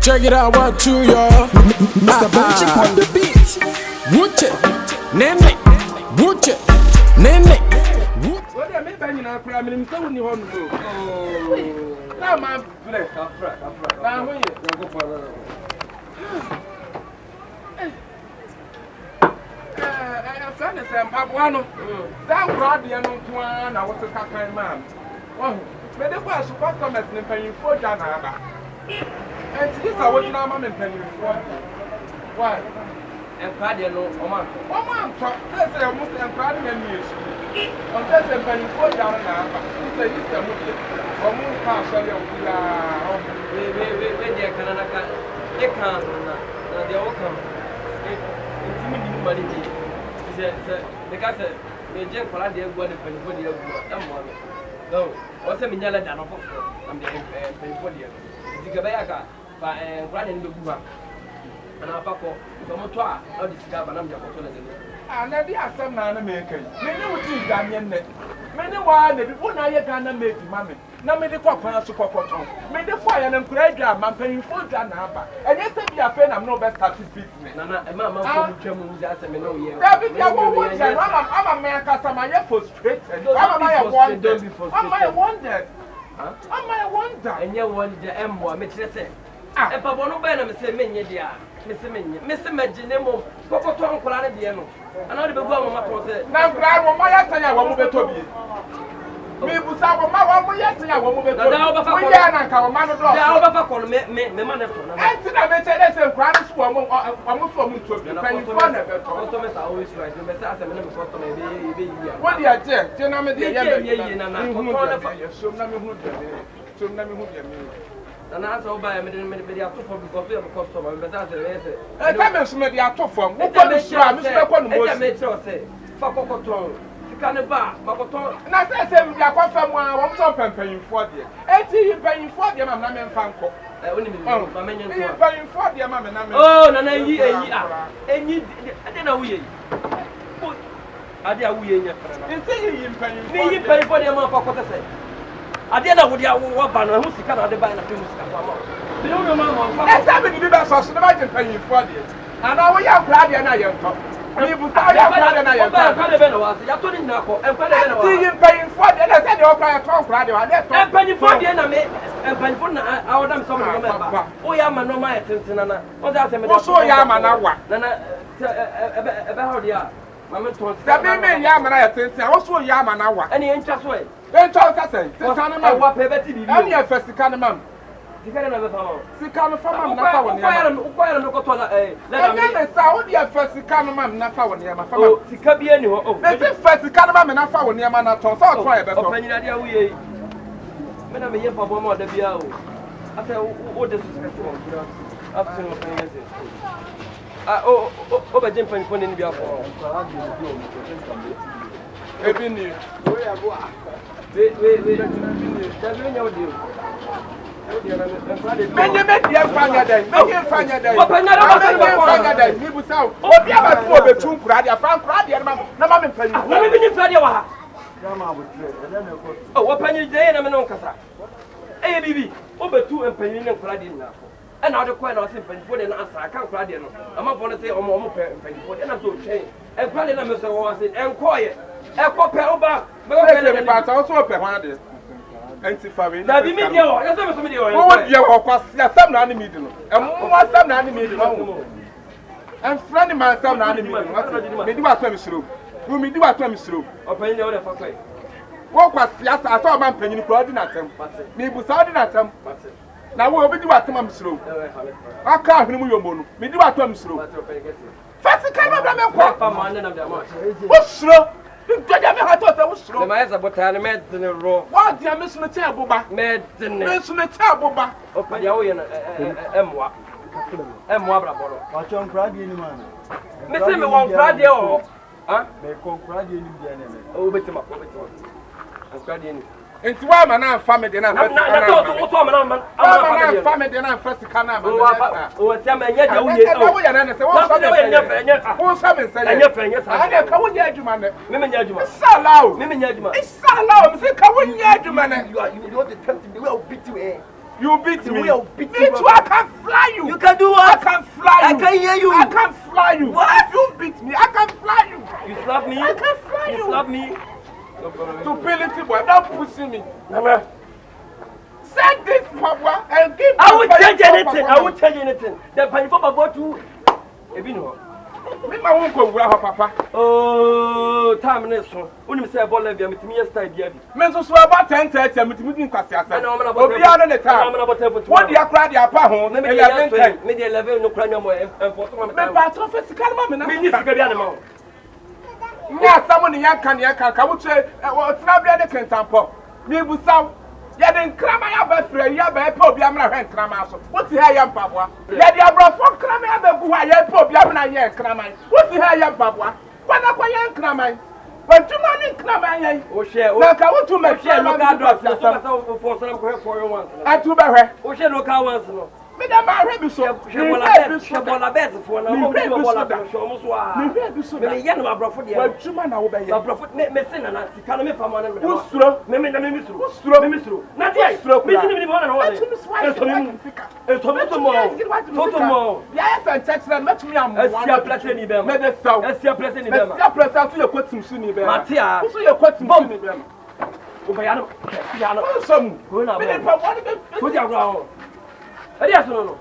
Check it out, what to y'all? Mr. Benchik on the beat. Wooche, nene, wooche, nene. What are you making now? I'm in the only one. Now, my flesh, now, when you go for a friend, I'm one of that brother and one. I was a kind man. Oh, but the first customers in paying for Janaba. And this is what I'm paying for. Why? And Paddy, no, Oman. Oman, let's say almost and Paddy and music. On just a penny for Janaba. He said, this is a movie. Or moon pass, where they are Canada. They can't, they all come. It's me, money. The guy said, the Jen Palladium got a penny for the other. No, what's a minella than a book? I'm the penny for the other. The Gabayaka by running the Buba. And our papa, Tomotoa, or discover I'm your photo. And there are some Americans. Many would think Damian net. Many one, the one I can make mammy. Now, made the papa support. Made the fire and great jam, I'm paying for Janaba. And yes, if you are friend, I'm no best at this business. Nana, and Mamma, I'm just a million. David, I'm a man, I'm frustrated. I wondered. I wonder. And you want the M1, Mr. Say. Ah, Papa, no better, Mr. Menya, dear. Mr. Maginemo, Cocoton, Coladiano. And I'll be going on my process. Now, Grandma, my answer, I won't be to be. Me, was our mother, yesterday, I won't be to be. I can't man of law. Me, man of law. And to the message, and grants for almost for me to be. Customers are always right. The message, and never got to me. What do you say? Gentlemen, and that's all by a minute, they are too for because we have a customer, but that's a lesson. I can't smell the auto form. What can I say? Facoton, Canaba, Macoton, and I said, we are confirmed one, one top and paying for you. 80 paying for the mamma and Fanco. Only paying for the mamma. Oh, no, and you didn't know we. I dare we in your friend. You pay for the amount of what I say. I didn't know what you want, but who's the kind of the band of things come out. The only man, that's having to do that for the paying for it. And now we are glad and I am top. We will tell you glad and I am glad. You're putting Nako and paying for it. And I said, you're crying to glad and paying for the enemy and paying for our damn some remember. Oh, yeah, man, no, my attention. Oh, that's a man. So, yeah, man, about the Mamma told the baby Yaman, I think, I was so Yaman hour. Any interest way. Then talk us, what Pebeti, I'm your first Canamam. You can't never follow. See, come from Fire, no Cotola, let me sound your first Canamam, not found near my family. Sicabian, oh, let's first Canamam and I found near my not talk. I'll try about any idea we when I'm here for one more, the Biao. I said, what does this absolutely. Oh, but Jim Penny in the Biafra. And now the coin was in for the answer. I can't cry. I'm not going to say, I'm almost and I'm so changed. And crying, I'm so and quiet. And for Pelba, but also a permanent. And if I mean, that be me, what you are some enemy, and what some enemy, and friendly man, some enemy, we do what comes through. We do what comes through. Open the other for play. What was yes, I saw a man penny for ordinary. Maybe ordinary. Now we will do what I'm slow. I can't remove your moon. We do what I'm slow. First, come on, what's slow? You don't have a thought I was slow. My eyes are but I met in a row. What dear Miss Matabo back? Met in Miss Matabo back. Open your way and Emwa. Emwa Braboro. Watch on Craggy in man. Miss me won't cry the old. Huh? May come Craggy in the enemy. Oh, bet him up. I'm crying. Enti wa ma na family na first kana. Na to ma family na first kana ma. O se ma nya da wo ye. Wo ya na se wo so nya. Wo so me say. Nya sa. Ana ka wo nya adwuma ne. Me nya adwuma. Salao. Me nya adwuma. Salao, me say ka wo nya adwuma ne. You want to tempt me, we will beat you eh. You beat me. We will beat you. Me too, I can fly you. You can do what? I can fly you. I can hear you. I can fly you. What? You beat me. I can fly you. You slap me? I can fly you. You slap me? Stupidity boy, don't push me. Mama. Send this power and give I will change anything. I will change anything. The penny for my boy too. Ebino. Me ma won ko wura ho papa. Oh, time na so. Oni me say ball level me timi style bia bi. Me so so about 10:30 me timi din kwase asa. Obi ya no ne time. What dia kra dia pa ho. 11:10. Me dey 11 no kra nyamo enforce ma me. Me ba to physical ma me na. Me ni sika bia na ma. Nya samu ni yanka ka wo che o tira bia de kentampo. Me bu saw. Ya den krama ya ba frɛ ya ba pa obi amra hwɛ krama so woti ha ya mpaboa ya de abrofo krama ya ba gu ha ya pa obi amra yɛ krama woti ha ya mpaboa kwana kwa ya krama wantuma ni krama ya o hwɛ na ka wotu ma hwɛ local drugs so ka sa for some go for you once atu ba hwɛ o hwɛ local ones no me da ma hwɛ bi so hwɛ bola bet for na mo bi bola bet so mo so a me hwɛ bi so me yɛ no abrofo de wantuma na wo ba yɛ abrofo me se na sika no me fa mo na me usuro me misuro na dia usuro me tini me mo na wo de eso mo ya yɛ fan chachra metumi am asia plate ni be ma me de saw asia plate ni be ma asia plate so yɛ kwatim su ni be ma matia so yɛ kwatim su ni be ma o ba ya no so ko na me be de pa mo de ko dia gura ho edi aso no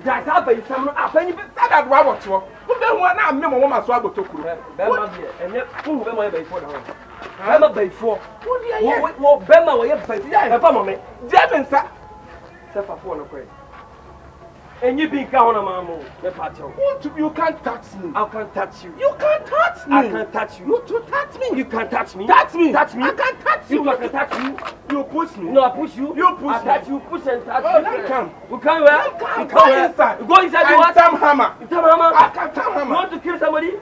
da sa ba isam no apani be sada do aboto wo be hu na amme mo ma so abotokuru be ma be enye fu be ma ye be fo da ho be ma be fo wo be ma wo ye be e fa mo me je me nsa se fa fo no kwe enye bi nka ho na ma mo be pa che you can't touch me. I can't touch you. You can't touch me. I can't touch you. You to touch me. You can't touch me. Touch me. Touch me. I can't touch you. I can touch you. You push me. No, I push you. You push I touch you. Push and touch. Oh, you come. You come where? You come inside. You go inside. You what? Tam hammer. Tam hammer. I can tam hammer. You want to kill somebody?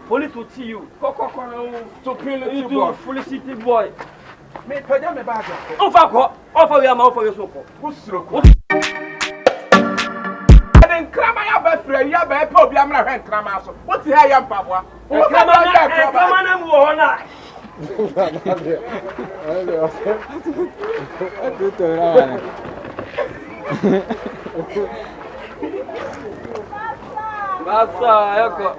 Police will see you. Stupidity boy. Foolishity boy. Me pay me bag. Offer you am offer you so. Usuro. Krama ya ba frɛ ya ba pa obi amra hwɛ krama so woti ha ya mpaboa krama na mu ho na Basta, ecco.